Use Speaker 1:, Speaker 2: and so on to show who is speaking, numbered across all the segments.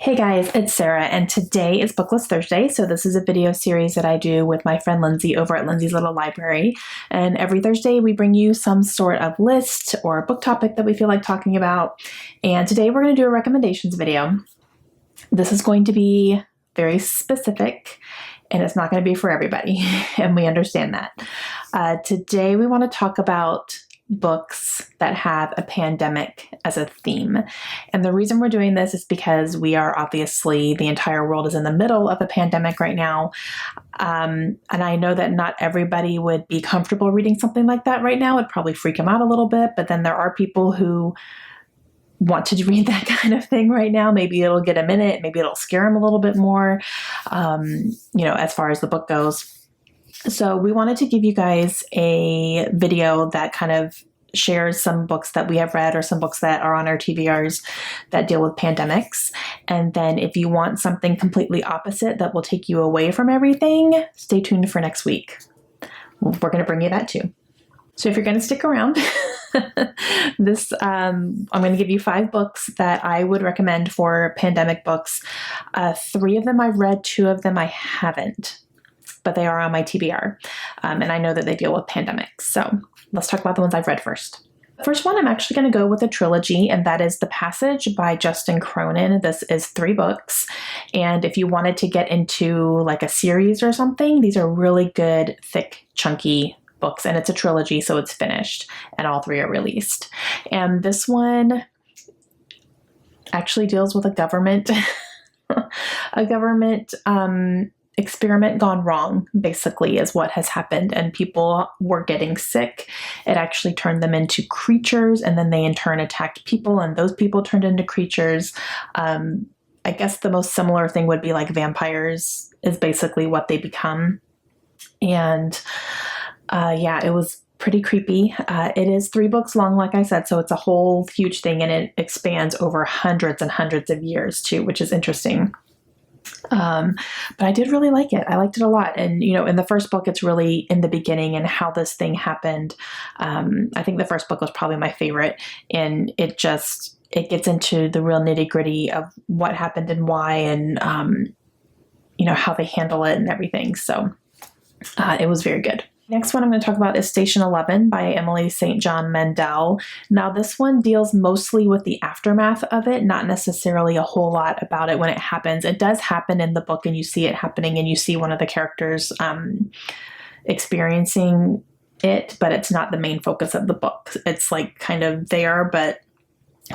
Speaker 1: Hey guys, it's Sarah, and today is BookList Thursday. So this is a video series that I do with my friend Lindsay over at Lindsay's Little Library. And every Thursday we bring you some sort of list or book topic that we feel like talking about. And today we're going to do a recommendations video. This is going to be very specific, and it's not going to be for everybody, and we understand that. Today we want to talk about books that have a pandemic as a theme. And the reason we're doing this is because we are obviously, the entire world is in the middle of a pandemic right now. And I know that not everybody would be comfortable reading something like that right now. It'd probably freak them out a little bit, but then there are people who want to read that kind of thing right now. Maybe it'll get a minute, maybe it'll scare them a little bit more, as far as the book goes. So we wanted to give you guys a video that kind of shares some books that we have read or some books that are on our TBRs that deal with pandemics. And then if you want something completely opposite that will take you away from everything, stay tuned for next week. We're going to bring you that too. So if you're going to stick around, I'm going to give you 5 books that I would recommend for pandemic books. 3 of them I've read, 2 of them I haven't, but they are on my TBR. And I know that they deal with pandemics. So let's talk about the ones I've read first. The first one, I'm actually going to go with a trilogy, and that is The Passage by Justin Cronin. This is 3 books. And if you wanted to get into like a series or something, these are really good, thick, chunky books. And it's a trilogy, so it's finished, and all 3 are released. And this one actually deals with a government, experiment gone wrong, basically, is what has happened, and people were getting sick. It actually turned them into creatures, and then they in turn attacked people, and those people turned into creatures. I guess the most similar thing would be like vampires is basically what they become. And it was pretty creepy. It is 3 books long, like I said, so it's a whole huge thing, and it expands over hundreds and hundreds of years too, which is interesting. But I did really like it. I liked it a lot. And, in the first book, it's really in the beginning and how this thing happened. I think the first book was probably my favorite, and it gets into the real nitty gritty of what happened and why, and, how they handle it and everything. So, it was very good. Next one I'm going to talk about is Station 11 by Emily St. John Mandel. Now, this one deals mostly with the aftermath of it, not necessarily a whole lot about it when it happens. It does happen in the book, and you see it happening, and you see one of the characters experiencing it, but it's not the main focus of the book. It's like kind of there, but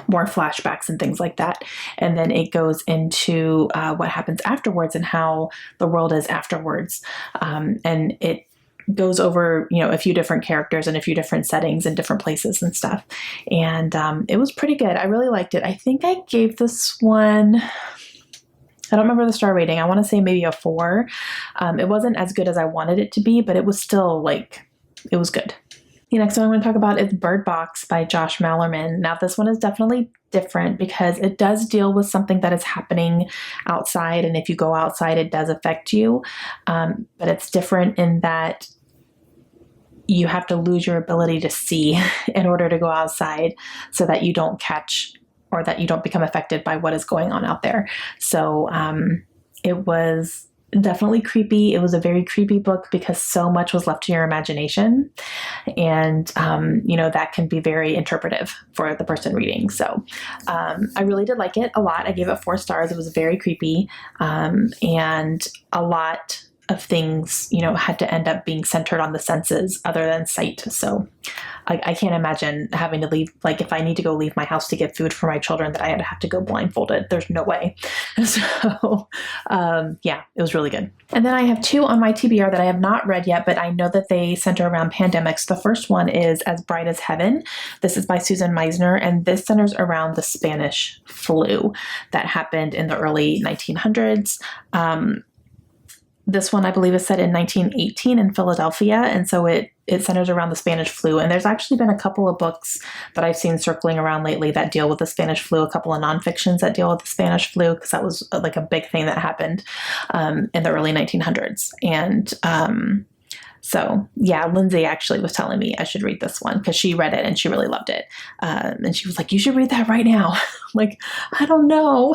Speaker 1: more flashbacks and things like that. And then it goes into what happens afterwards and how the world is afterwards. And it goes over, a few different characters and a few different settings and different places and stuff. And it was pretty good. I really liked it. I think I gave this one, I don't remember the star rating. I want to say maybe a 4. It wasn't as good as I wanted it to be, but it was still it was good. The next one I'm going to talk about is Bird Box by Josh Malerman. Now, this one is definitely different because it does deal with something that is happening outside, and if you go outside, it does affect you. But it's different in that you have to lose your ability to see in order to go outside so that you don't catch or that you don't become affected by what is going on out there. So it was definitely creepy. It was a very creepy book because so much was left to your imagination. And, that can be very interpretive for the person reading. So I really did like it a lot. I gave it 4 stars. It was very creepy. And a lot of things, had to end up being centered on the senses other than sight. So I can't imagine having to leave, if I need to go leave my house to get food for my children, that I had to have to go blindfolded. There's no way. So, it was really good. And then I have 2 on my TBR that I have not read yet, but I know that they center around pandemics. The first one is As Bright as Heaven. This is by Susan Meisner, and this centers around the Spanish flu that happened in the early 1900s. This one, I believe, is set in 1918 in Philadelphia, and so it centers around the Spanish flu. And there's actually been a couple of books that I've seen circling around lately that deal with the Spanish flu, a couple of nonfictions that deal with the Spanish flu, because that was like a big thing that happened in the early 1900s. And So yeah, Lindsay actually was telling me I should read this one because she read it and she really loved it. And she was like, you should read that right now. Like, I don't know.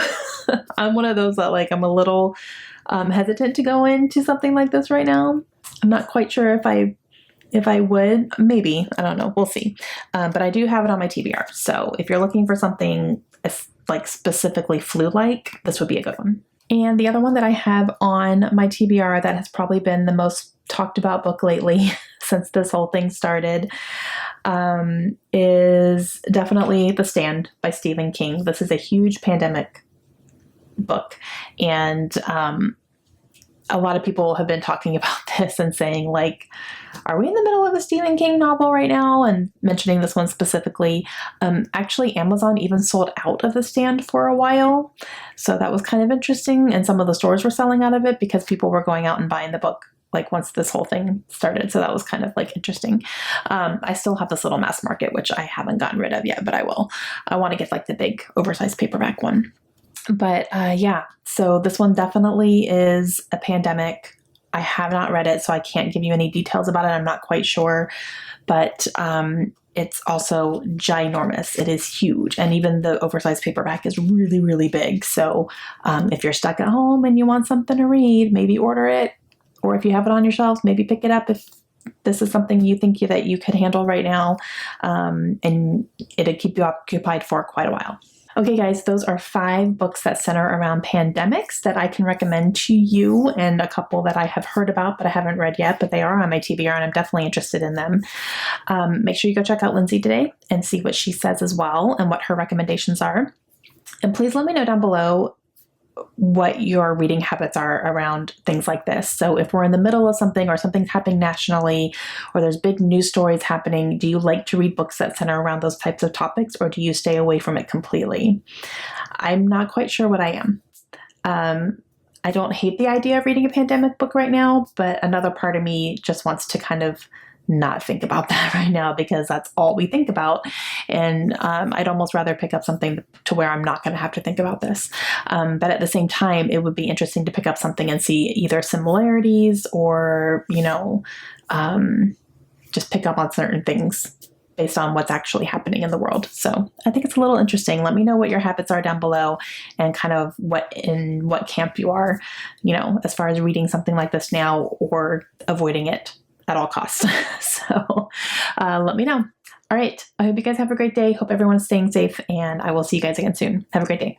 Speaker 1: I'm one of those that like, I'm a little hesitant to go into something like this right now. I'm not quite sure if I would, maybe, I don't know, we'll see. But I do have it on my TBR. So if you're looking for something like specifically flu-like, this would be a good one. And the other one that I have on my TBR that has probably been the most talked about book lately since this whole thing started is definitely The Stand by Stephen King. This is a huge pandemic book. And a lot of people have been talking about this and saying, like, are we in the middle of a Stephen King novel right now? And mentioning this one specifically. Actually, Amazon even sold out of The Stand for a while. So that was kind of interesting. And some of the stores were selling out of it because people were going out and buying the book like once this whole thing started. So that was kind of like interesting. I still have this little mass market, which I haven't gotten rid of yet, but I will. I want to get like the big oversized paperback one. But yeah, so this one definitely is a pandemic. I have not read it, so I can't give you any details about it. I'm not quite sure, but it's also ginormous. It is huge. And even the oversized paperback is really, really big. So if you're stuck at home and you want something to read, maybe order it. Or if you have it on your shelves, maybe pick it up if this is something you think that you could handle right now. And it'll keep you occupied for quite a while. Okay, guys, those are 5 books that center around pandemics that I can recommend to you, and a couple that I have heard about but I haven't read yet, but they are on my TBR and I'm definitely interested in them. Make sure you go check out Lindsay today and see what she says as well and what her recommendations are. And please let me know down below what your reading habits are around things like this. So if we're in the middle of something or something's happening nationally or there's big news stories happening, do you like to read books that center around those types of topics, or do you stay away from it completely? I'm not quite sure what I am. I don't hate the idea of reading a pandemic book right now, but another part of me just wants to kind of not think about that right now because that's all we think about. And I'd almost rather pick up something to where I'm not going to have to think about this. But at the same time, it would be interesting to pick up something and see either similarities or, just pick up on certain things based on what's actually happening in the world. So I think it's a little interesting. Let me know what your habits are down below and kind of what camp you are, as far as reading something like this now or avoiding it at all costs. So let me know. All right. I hope you guys have a great day. Hope everyone's staying safe, and I will see you guys again soon. Have a great day.